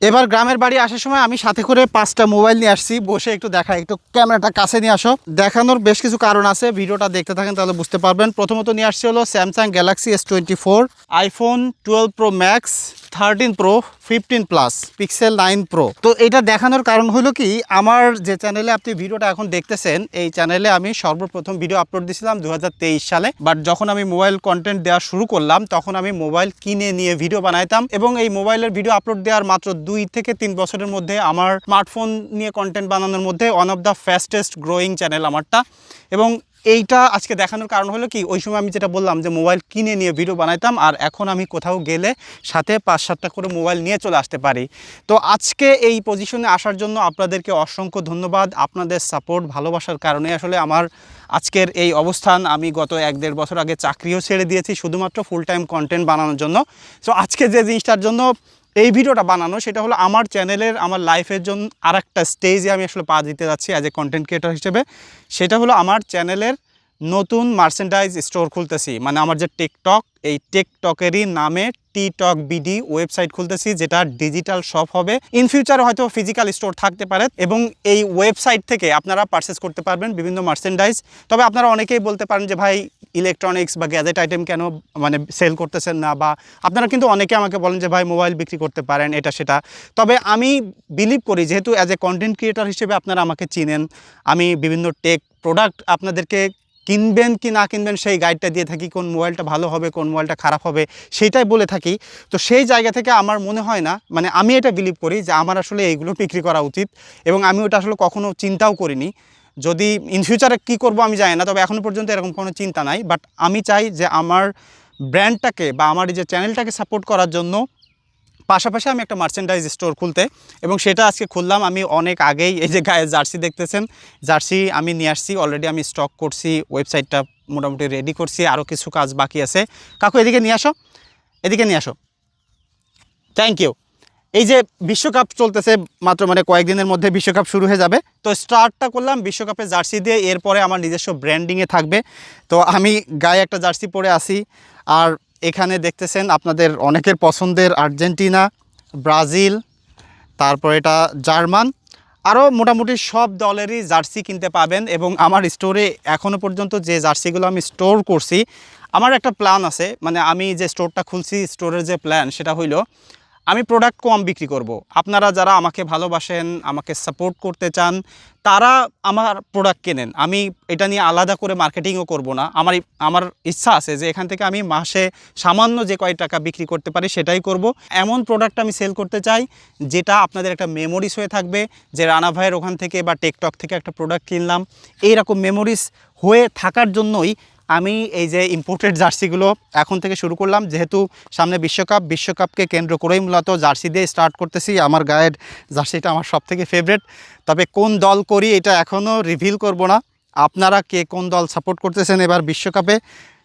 এবার গ্রামের বাড়ি আসার সময় আমি সাথে করে 5টা মোবাইল নিয়ে আসছি, বসে একটু দেখাই, একটু ক্যামেরাটা কাছে নিয়ে আসো। দেখানোর বেশ কিছু কারণ আছে, ভিডিওটা দেখতে থাকেন তাহলে বুঝতে পারবেন। প্রথমত নিয়ে আসছি হলো Samsung Galaxy S24, iPhone 12 pro max, 13 pro, 15 plus, pixel 9 pro. তো এটা দেখানোর কারণ হলো কি, আমার যে চ্যানেলে আপনি ভিডিওটা এখন দেখতেছেন, এই চ্যানেলে আমি সর্বপ্রথম ভিডিও আপলোড দিয়েছিলাম 2023 সালে। বাট যখন আমি মোবাইল কন্টেন্ট দেওয়া শুরু করলাম তখন আমি মোবাইল কিনে নিয়ে ভিডিও বানাইতাম, এবং এই মোবাইলের ভিডিও আপলোড দেওয়ার মাত্র 2 থেকে 3 বছরের মধ্যে আমার স্মার্টফোন নিয়ে কন্টেন্ট বানানোর মধ্যে one of the fastest growing channel আমারটা। এবং এইটা আজকে দেখানোর কারণ হলো কি, ওই সময় আমি যেটা বললাম যে মোবাইল কিনে নিয়ে ভিডিও বানাইতাম, আর এখন আমি কোথাও গেলে সাথে 5-7টা করে মোবাইল নিয়ে চলে আসতে পারি। তো আজকে এই পজিশনে আসার জন্য আপনাদেরকে অসংখ্য ধন্যবাদ। আপনাদের সাপোর্ট ভালোবাসার কারণে আসলে আমার আজকের এই অবস্থান। আমি গত 1-1.5 বছর আগে চাকরিও ছেড়ে দিয়েছি শুধুমাত্র ফুল টাইম কন্টেন্ট বানানোর জন্য। সো আজকে যে জিনিসটার জন্য এই ভিডিওটা বানানো, সেটা হলো আমার চ্যানেলের, আমার লাইফের জন্য আরেকটা স্টেজে আমি আসলে পা দিতে যাচ্ছি অ্যাজ এ কন্টেন্ট ক্রিয়েটর হিসেবে। সেটা হলো আমার চ্যানেলের নতুন মার্চেন্ডাইজ স্টোর খুলতেছি, মানে আমার যে টিকটক, এই টিকটকেরই নামে টিকটক বিডি ওয়েবসাইট খুলতেছি, যেটা ডিজিটাল শপ হবে। ইন ফিউচারে হয়তো ফিজিক্যাল স্টোর থাকতে পারে, এবং এই ওয়েবসাইট থেকে আপনারা পারচেস করতে পারবেন বিভিন্ন মার্চেন্ডাইজ। তবে আপনারা অনেকেই বলতে পারেন যে ভাই ইলেকট্রনিক্স বা গ্যাজেট আইটেম কেন মানে সেল করতেছেন না, বা আপনারা কিন্তু অনেকে আমাকে বলেন যে ভাই মোবাইল বিক্রি করতে পারেন এটা সেটা। তবে আমি বিলিভ করি, যেহেতু অ্যাজ এ কন্টেন্ট ক্রিয়েটর হিসেবে আপনারা আমাকে চিনেন, আমি বিভিন্ন টেক প্রোডাক্ট আপনাদেরকে কিনবেন কি না কিনবেন সেই গাইডটা দিয়ে থাকি, কোন মোবাইলটা ভালো হবে কোন মোবাইলটা খারাপ হবে সেইটাই বলে থাকি। তো সেই জায়গা থেকে আমার মনে হয় না, মানে আমি এটা বিলিভ করি যে আমার আসলে এইগুলো বিক্রি করা উচিত, এবং আমি ওটা আসলে কখনো চিন্তাও করিনি। যদি ইন ফিউচারে কী করবো আমি জানি না, তবে এখনও পর্যন্ত এরকম কোনো চিন্তা নাই। বাট আমি চাই যে আমার ব্র্যান্ডটাকে বা আমার এই যে চ্যানেলটাকে সাপোর্ট করার জন্য পাশাপাশি আমি একটা মার্চেন্ডাইজ স্টোর খুলতে, এবং সেটা আজকে খুললাম। আমি অনেক আগেই এই যে গায়ে জার্সি দেখতেছেন, জার্সি আমি নিয়ে আসছি অলরেডি, আমি স্টক করছি, ওয়েবসাইটটা মোটামুটি রেডি করছি, আরও কিছু কাজ বাকি আছে। কাকু এদিকে নিয়ে আসো, এদিকে নিয়ে আসো, থ্যাংক ইউ। এই যে বিশ্বকাপ চলতেছে মাত্র, মানে কয়েকদিনের মধ্যে বিশ্বকাপ শুরু হয়ে যাবে। তো স্টার্টটা করলাম বিশ্বকাপের জার্সি দিয়ে, এরপরে আমার নিজস্ব ব্র্যান্ডিংয়ে থাকবে। তো আমি গায়ে একটা জার্সি পরে আসি, আর এখানে দেখতেছেন আপনাদের অনেকের পছন্দের আর্জেন্টিনা, ব্রাজিল, তারপর এটা জার্মান, আরও মোটামুটি সব দলেরই জার্সি কিনতে পাবেন। এবং আমার স্টোরে এখনও পর্যন্ত যে জার্সিগুলো আমি স্টোর করছি, আমার একটা প্ল্যান আছে, মানে আমি যে স্টোরটা খুলছি স্টোরের যে প্ল্যান সেটা হইল আমি প্রোডাক্ট কম বিক্রি করব। আপনারা যারা আমাকে ভালোবাসেন, আমাকে সাপোর্ট করতে চান, তারা আমার প্রোডাক্ট কেনেন। আমি এটা নিয়ে আলাদা করে মার্কেটিংও করব না। আমার ইচ্ছা আছে যে এখান থেকে আমি মাসে সামান্য যে কয় টাকা বিক্রি করতে পারি সেটাই করব। এমন প্রোডাক্ট আমি সেল করতে চাই যেটা আপনাদের একটা মেমোরিজ হয়ে থাকবে, যে রানা ভাইয়ের ওখান থেকে বা টিকটক থেকে একটা প্রোডাক্ট কিনলাম, এইরকম মেমোরিজ হয়ে থাকার জন্যই আমি এই যে ইম্পোর্টেড জার্সিগুলো এখন থেকে শুরু করলাম। যেহেতু সামনে বিশ্বকাপকে কেন্দ্র করেই মূলত জার্সি দিয়ে স্টার্ট করতেছি। আমার গায়ের জার্সিটা আমার সবথেকে ফেভারিট। তবে কোন দল করি এটা এখনও রিভিল করব না। আপনারা কে কোন দল সাপোর্ট করতেছেন এবার বিশ্বকাপে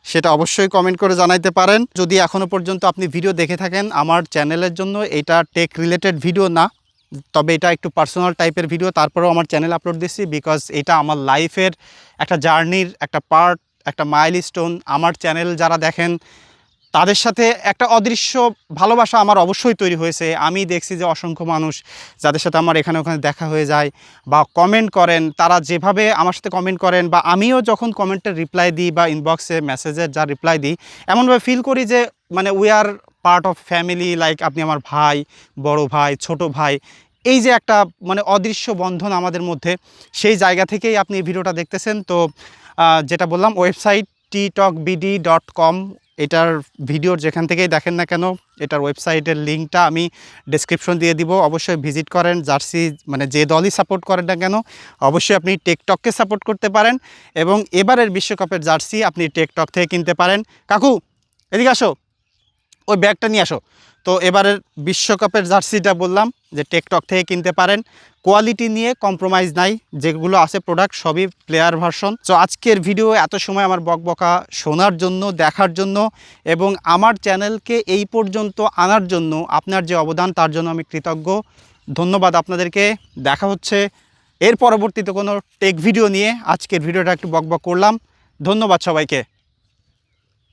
সেটা অবশ্যই কমেন্ট করে জানাইতে পারেন। যদি এখনও পর্যন্ত আপনি ভিডিও দেখে থাকেন আমার চ্যানেলের জন্য, এটা টেক রিলেটেড ভিডিও না, তবে এটা একটু পার্সোনাল টাইপের ভিডিও, তারপরেও আমার চ্যানেল আপলোড দিচ্ছি বিকজ এটা আমার লাইফের একটা জার্নির একটা পার্ট, একটা মাইলস্টোন। আমার চ্যানেল যারা দেখেন তাদের সাথে একটা অদৃশ্য ভালোবাসা আমার অবশ্যই তৈরি হয়েছে। আমি দেখছি যে অসংখ্য মানুষ যাদের সাথে আমার এখানে ওখানে দেখা হয়ে যায় বা কমেন্ট করেন, তারা যেভাবে আমার সাথে কমেন্ট করেন, বা আমিও যখন কমেন্টের রিপ্লাই দিই বা ইনবক্সে মেসেজের যা রিপ্লাই দিই, এমনভাবে ফিল করি যে মানে we are part of family. Like আপনি আমার ভাই, বড় ভাই, ছোট ভাই, এই যে একটা মানে অদৃশ্য বন্ধন আমাদের মধ্যে, সেই জায়গা থেকেই আপনি এই ভিডিওটা দেখতেছেন। তো যেটা বললাম, ওয়েবসাইট tikbd.com, এটার ভিডিওর যেখান থেকেই দেখেন না কেন এটার ওয়েবসাইটের লিঙ্কটা আমি ডেসক্রিপশন দিয়ে দিব, অবশ্যই ভিজিট করেন। জার্সি মানে যে দলই সাপোর্ট করেন না কেন অবশ্যই আপনি টিকটককে সাপোর্ট করতে পারেন, এবং এবারের বিশ্বকাপের জার্সি আপনি টিকটক থেকে কিনতে পারেন। কাকু এদিকে আসো, ওই ব্যাগটা নিয়ে আসো। তো এবারের বিশ্বকাপের জার্সিটা বললাম যে টিকটক থেকে কিনতে পারেন, কোয়ালিটি নিয়ে কম্প্রোমাইজ নাই, যেগুলো আছে প্রোডাক্ট সবই প্লেয়ার ভার্সন। তো আজকের ভিডিও এত সময় আমার বকবকা শোনার জন্য, দেখার জন্য, এবং আমার চ্যানেলকে এই পর্যন্ত আনার জন্য আপনার যে অবদান তার জন্য আমি কৃতজ্ঞ। ধন্যবাদ আপনাদেরকে। দেখা হচ্ছে এর পরবর্তীতে কোনো টেক ভিডিও নিয়ে। আজকের ভিডিওটা একটু বকবক করলাম। ধন্যবাদ সবাইকে।